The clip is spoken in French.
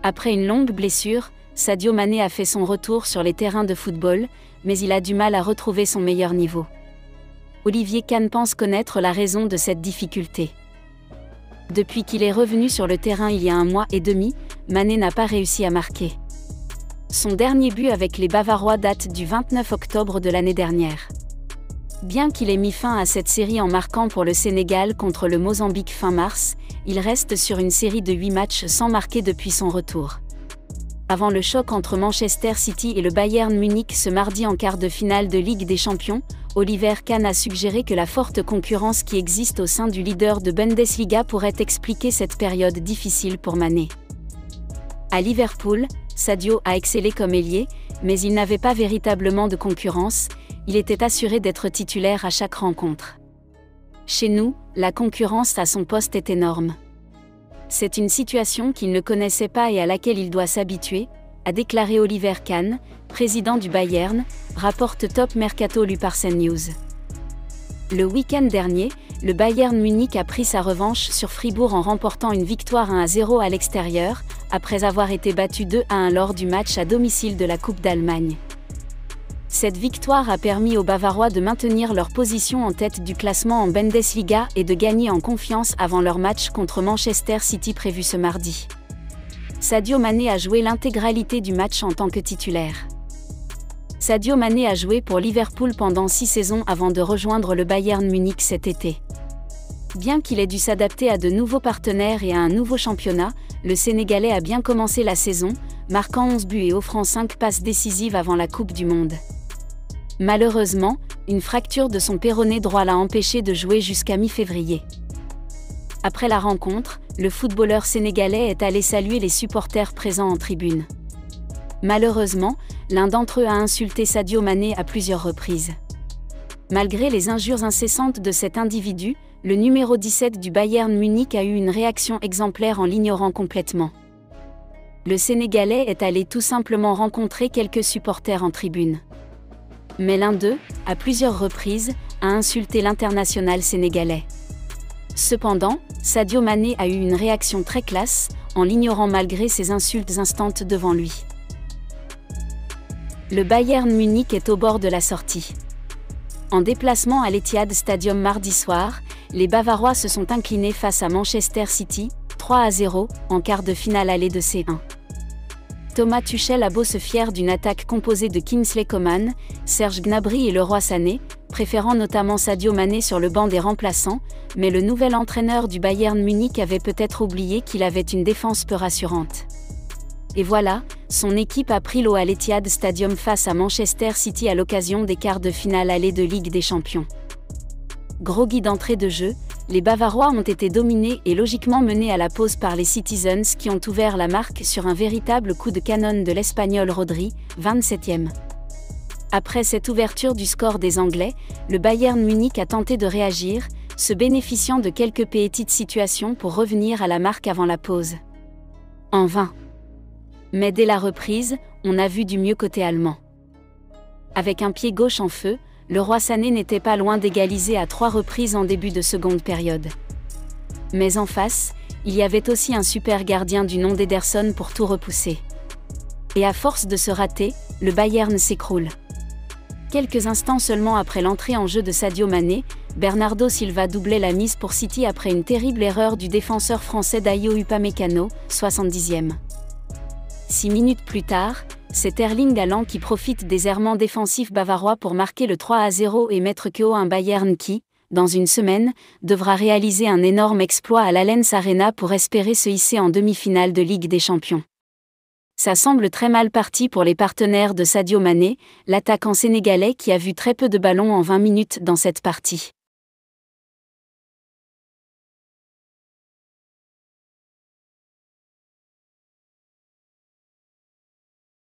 Après une longue blessure, Sadio Mané a fait son retour sur les terrains de football, mais il a du mal à retrouver son meilleur niveau. Olivier Kahn pense connaître la raison de cette difficulté. Depuis qu'il est revenu sur le terrain il y a 1 mois et demi, Mané n'a pas réussi à marquer. Son dernier but avec les Bavarois date du 29 octobre de l'année dernière. Bien qu'il ait mis fin à cette série en marquant pour le Sénégal contre le Mozambique fin mars, il reste sur une série de 8 matchs sans marquer depuis son retour. Avant le choc entre Manchester City et le Bayern Munich ce mardi en quart de finale de Ligue des Champions, Olivier Kahn a suggéré que la forte concurrence qui existe au sein du leader de Bundesliga pourrait expliquer cette période difficile pour Mané. À Liverpool, Sadio a excellé comme ailier, mais il n'avait pas véritablement de concurrence, il était assuré d'être titulaire à chaque rencontre. Chez nous, la concurrence à son poste est énorme. C'est une situation qu'il ne connaissait pas et à laquelle il doit s'habituer, a déclaré Olivier Kahn, président du Bayern, rapporte Top Mercato lu par CNews. Le week-end dernier, le Bayern Munich a pris sa revanche sur Fribourg en remportant une victoire 1-0 à l'extérieur, après avoir été battu 2-1 lors du match à domicile de la Coupe d'Allemagne. Cette victoire a permis aux Bavarois de maintenir leur position en tête du classement en Bundesliga et de gagner en confiance avant leur match contre Manchester City prévu ce mardi. Sadio Mané a joué l'intégralité du match en tant que titulaire. Sadio Mané a joué pour Liverpool pendant 6 saisons avant de rejoindre le Bayern Munich cet été. Bien qu'il ait dû s'adapter à de nouveaux partenaires et à un nouveau championnat, le Sénégalais a bien commencé la saison, marquant 11 buts et offrant 5 passes décisives avant la Coupe du Monde. Malheureusement, une fracture de son péroné droit l'a empêché de jouer jusqu'à mi-février. Après la rencontre, le footballeur sénégalais est allé saluer les supporters présents en tribune. Malheureusement, l'un d'entre eux a insulté Sadio Mané à plusieurs reprises. Malgré les injures incessantes de cet individu, le numéro 17 du Bayern Munich a eu une réaction exemplaire en l'ignorant complètement. Le Sénégalais est allé tout simplement rencontrer quelques supporters en tribune. Mais l'un d'eux, à plusieurs reprises, a insulté l'international sénégalais. Cependant, Sadio Mané a eu une réaction très classe, en l'ignorant malgré ses insultes instantes devant lui. Le Bayern Munich est au bord de la sortie. En déplacement à l'Etihad Stadium mardi soir, les Bavarois se sont inclinés face à Manchester City, 3-0, en quart de finale aller de C1. Thomas Tuchel a beau se fier d'une attaque composée de Kingsley Coman, Serge Gnabry et Leroy Sané, préférant notamment Sadio Mané sur le banc des remplaçants, mais le nouvel entraîneur du Bayern Munich avait peut-être oublié qu'il avait une défense peu rassurante. Et voilà, son équipe a pris l'eau à l'Etihad Stadium face à Manchester City à l'occasion des quarts de finale aller de Ligue des Champions. Groggy d'entrée de jeu, les Bavarois ont été dominés et logiquement menés à la pause par les Citizens qui ont ouvert la marque sur un véritable coup de canon de l'Espagnol Rodri, 27e. Après cette ouverture du score des Anglais, le Bayern Munich a tenté de réagir, se bénéficiant de quelques petites situations pour revenir à la marque avant la pause. En vain. Mais dès la reprise, on a vu du mieux côté allemand. Avec un pied gauche en feu, Leroy Sané n'était pas loin d'égaliser à 3 reprises en début de seconde période. Mais en face, il y avait aussi un super gardien du nom d'Ederson pour tout repousser. Et à force de se rater, le Bayern s'écroule. Quelques instants seulement après l'entrée en jeu de Sadio Mané, Bernardo Silva doublait la mise pour City après une terrible erreur du défenseur français Dayo Upamecano, 70e. 6 minutes plus tard, c'est Erling Haaland qui profite des errements défensifs bavarois pour marquer le 3-0 et mettre KO un Bayern qui, dans une semaine, devra réaliser un énorme exploit à l'Allianz Arena pour espérer se hisser en demi-finale de Ligue des Champions. Ça semble très mal parti pour les partenaires de Sadio Mané, l'attaquant sénégalais qui a vu très peu de ballons en 20 minutes dans cette partie.